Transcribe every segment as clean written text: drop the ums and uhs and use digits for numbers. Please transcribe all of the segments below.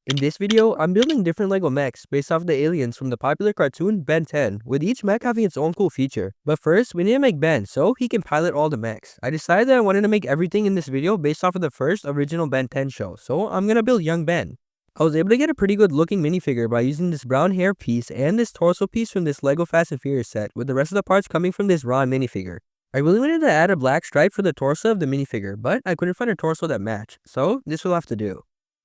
In this video, I'm building different LEGO mechs based off the aliens from the popular cartoon Ben 10, with each mech having its own cool feature. But first, we need to make Ben so he can pilot all the mechs. I decided that I wanted to make everything in this video based off of the first original Ben 10 show, so I'm gonna build young Ben. I was able to get a pretty good looking minifigure by using this brown hair piece and this torso piece from this LEGO Fast and Furious set, with the rest of the parts coming from this raw minifigure. I really wanted to add a black stripe for the torso of the minifigure, but I couldn't find a torso that matched, so this will have to do.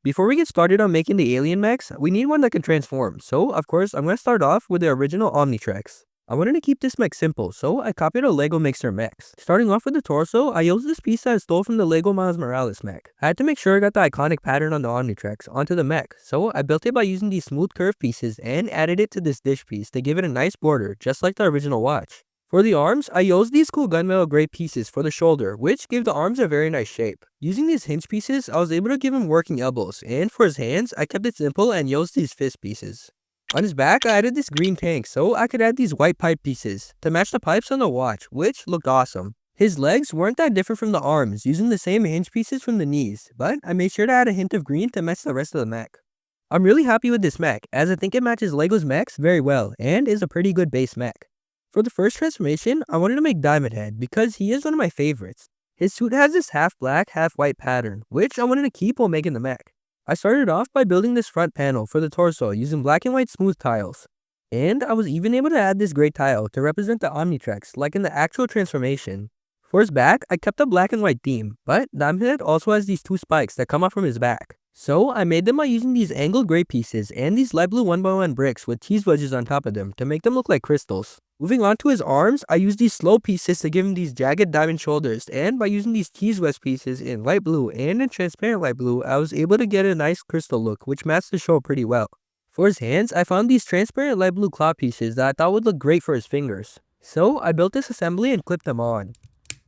Before we get started on making the alien mechs, we need one that can transform, so of course I'm going to start off with the original Omnitrix. I wanted to keep this mech simple, so I copied a LEGO Mixer Mechs. Starting off with the torso, I used this piece that I stole from the LEGO Miles Morales mech. I had to make sure I got the iconic pattern on the Omnitrix onto the mech, so I built it by using these smooth curved pieces and added it to this dish piece to give it a nice border, just like the original watch. For the arms, I used these cool gunmetal gray pieces for the shoulder, which gave the arms a very nice shape. Using these hinge pieces, I was able to give him working elbows, and for his hands, I kept it simple and used these fist pieces. On his back, I added this green tank so I could add these white pipe pieces to match the pipes on the watch, which looked awesome. His legs weren't that different from the arms, using the same hinge pieces from the knees, but I made sure to add a hint of green to match the rest of the mech. I'm really happy with this mech, as I think it matches LEGO's mechs very well, and is a pretty good base mech. For the first transformation, I wanted to make Diamondhead because he is one of my favorites. His suit has this half black, half white pattern, which I wanted to keep while making the mech. I started off by building this front panel for the torso using black and white smooth tiles. And I was even able to add this gray tile to represent the Omnitrix like in the actual transformation. For his back, I kept a black and white theme, but Diamondhead also has these two spikes that come out from his back. So I made them by using these angled gray pieces and these light blue 1x1 bricks with cheese wedges on top of them to make them look like crystals. Moving on to his arms, I used these slow pieces to give him these jagged diamond shoulders, and by using these cheese wedge pieces in light blue and in transparent light blue, I was able to get a nice crystal look which matched the show pretty well. For his hands, I found these transparent light blue claw pieces that I thought would look great for his fingers. So I built this assembly and clipped them on.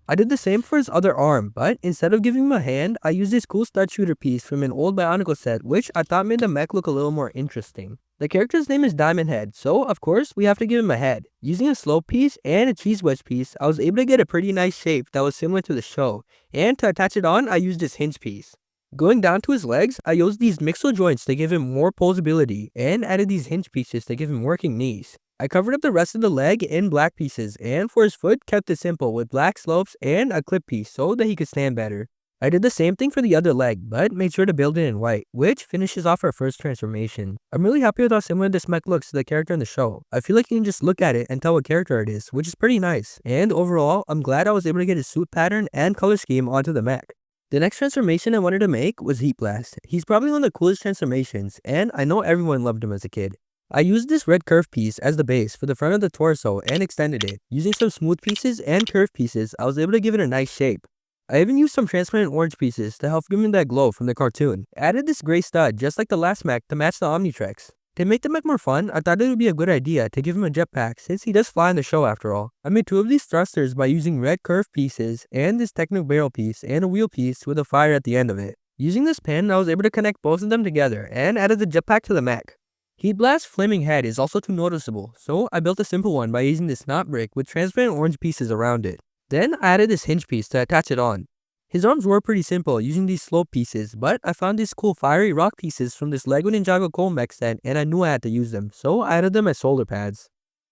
I did the same for his other arm, but instead of giving him a hand, I used this cool stud shooter piece from an old Bionicle set which I thought made the mech look a little more interesting. The character's name is Diamondhead, so of course we have to give him a head. Using a slope piece and a cheese wedge piece, I was able to get a pretty nice shape that was similar to the show, and to attach it on, I used this hinge piece. Going down to his legs, I used these mixel joints to give him more posability, and added these hinge pieces to give him working knees. I covered up the rest of the leg in black pieces, and for his foot, kept it simple with black slopes and a clip piece so that he could stand better. I did the same thing for the other leg, but made sure to build it in white, which finishes off our first transformation. I'm really happy with how similar this mech looks to the character in the show. I feel like you can just look at it and tell what character it is, which is pretty nice. And overall, I'm glad I was able to get his suit pattern and color scheme onto the mech. The next transformation I wanted to make was Heatblast. He's probably one of the coolest transformations, and I know everyone loved him as a kid. I used this red curved piece as the base for the front of the torso and extended it. Using some smooth pieces and curved pieces, I was able to give it a nice shape. I even used some transparent orange pieces to help give him that glow from the cartoon. Added this gray stud just like the last mech to match the Omnitrix. To make the mech more fun, I thought it would be a good idea to give him a jetpack since he does fly in the show after all. I made two of these thrusters by using red curved pieces and this technical barrel piece and a wheel piece with a fire at the end of it. Using this pin, I was able to connect both of them together and added the jetpack to the mech. Heatblast's flaming head is also too noticeable, so I built a simple one by using this knot brick with transparent orange pieces around it. Then I added this hinge piece to attach it on. His arms were pretty simple using these slope pieces, but I found these cool fiery rock pieces from this LEGO Ninjago Coal mech set and I knew I had to use them, so I added them as shoulder pads.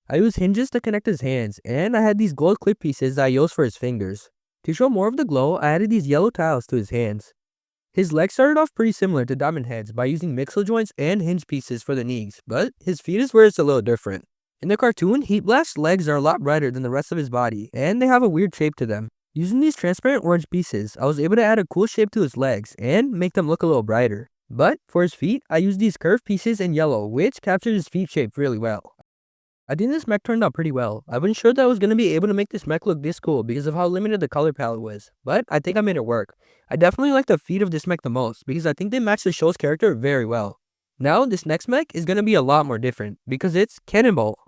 I used hinges to connect his hands, and I had these gold clip pieces that I used for his fingers. To show more of the glow, I added these yellow tiles to his hands. His legs started off pretty similar to Diamondhead's by using mixel joints and hinge pieces for the knees, but his feet is where it's a little different. In the cartoon, Heatblast's legs are a lot brighter than the rest of his body, and they have a weird shape to them. Using these transparent orange pieces, I was able to add a cool shape to his legs and make them look a little brighter. But for his feet, I used these curved pieces in yellow, which captured his feet shape really well. I think this mech turned out pretty well. I wasn't sure that I was going to be able to make this mech look this cool because of how limited the color palette was, but I think I made it work. I definitely like the feet of this mech the most because I think they match the show's character very well. Now, this next mech is going to be a lot more different because it's Cannonbolt.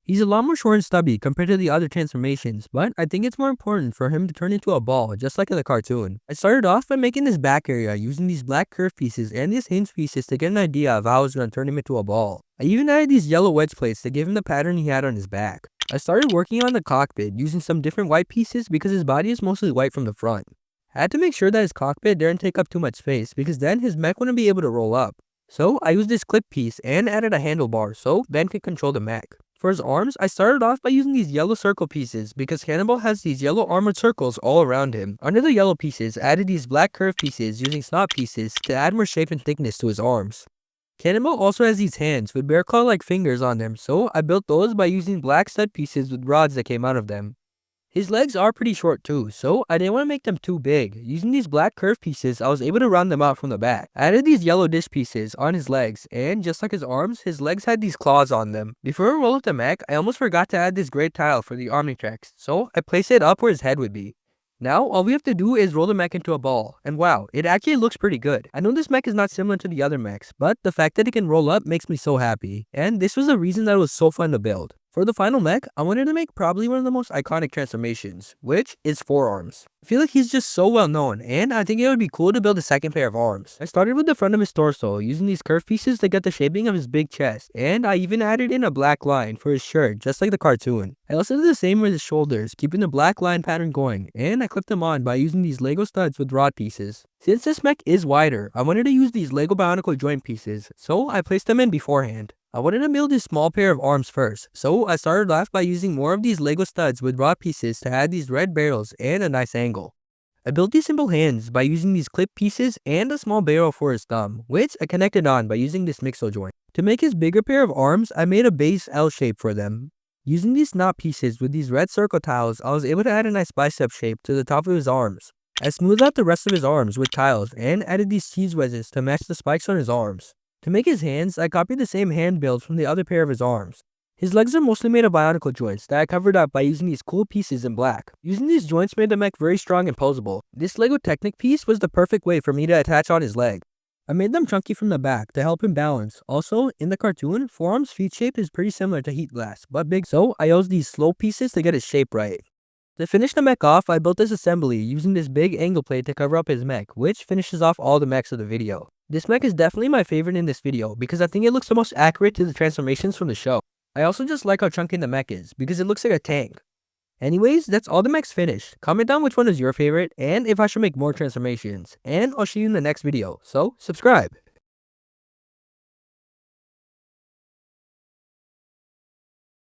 He's a lot more short and stubby compared to the other transformations, but I think it's more important for him to turn into a ball, just like in the cartoon. I started off by making this back area using these black curved pieces and these hinge pieces to get an idea of how I was going to turn him into a ball. I even added these yellow wedge plates to give him the pattern he had on his back. I started working on the cockpit using some different white pieces because his body is mostly white from the front. I had to make sure that his cockpit didn't take up too much space because then his mech wouldn't be able to roll up. So I used this clip piece and added a handlebar so Ben could control the mech. For his arms, I started off by using these yellow circle pieces because Cannonbolt has these yellow armored circles all around him. Under the yellow pieces, I added these black curved pieces using snot pieces to add more shape and thickness to his arms. Cannonbolt also has these hands with bear claw-like fingers on them, so I built those by using black stud pieces with rods that came out of them. His legs are pretty short too, so I didn't want to make them too big. Using these black curved pieces, I was able to round them out from the back. I added these yellow disc pieces on his legs, and just like his arms, his legs had these claws on them. Before I roll up the mech, I almost forgot to add this gray tile for the Omnitrix, so I placed it up where his head would be. Now, all we have to do is roll the mech into a ball, and wow, it actually looks pretty good. I know this mech is not similar to the other mechs, but the fact that it can roll up makes me so happy, and this was the reason that it was so fun to build. For the final mech, I wanted to make probably one of the most iconic transformations, which is forearms. I feel like he's just so well known, and I think it would be cool to build a second pair of arms. I started with the front of his torso, using these curved pieces to get the shaping of his big chest, and I even added in a black line for his shirt, just like the cartoon. I also did the same with his shoulders, keeping the black line pattern going, and I clipped them on by using these Lego studs with rod pieces. Since this mech is wider, I wanted to use these Lego Bionicle joint pieces, so I placed them in beforehand. I wanted to build this small pair of arms first, so I started off by using more of these Lego studs with rod pieces to add these red barrels and a nice angle. I built these simple hands by using these clip pieces and a small barrel for his thumb, which I connected on by using this mixo joint. To make his bigger pair of arms, I made a base L shape for them. Using these knot pieces with these red circle tiles, I was able to add a nice bicep shape to the top of his arms. I smoothed out the rest of his arms with tiles and added these cheese wedges to match the spikes on his arms. To make his hands, I copied the same hand build from the other pair of his arms. His legs are mostly made of Bionicle joints that I covered up by using these cool pieces in black. Using these joints made the mech very strong and posable. This Lego Technic piece was the perfect way for me to attach on his leg. I made them chunky from the back to help him balance. Also, in the cartoon, forearm's feet shape is pretty similar to Heatblast, but big, so I used these slope pieces to get his shape right. To finish the mech off, I built this assembly using this big angle plate to cover up his mech, which finishes off all the mechs of the video. This mech is definitely my favorite in this video because I think it looks the most accurate to the transformations from the show. I also just like how chunky the mech is because it looks like a tank. Anyways, that's all the mechs finished. Comment down which one is your favorite and if I should make more transformations. And I'll see you in the next video, so subscribe.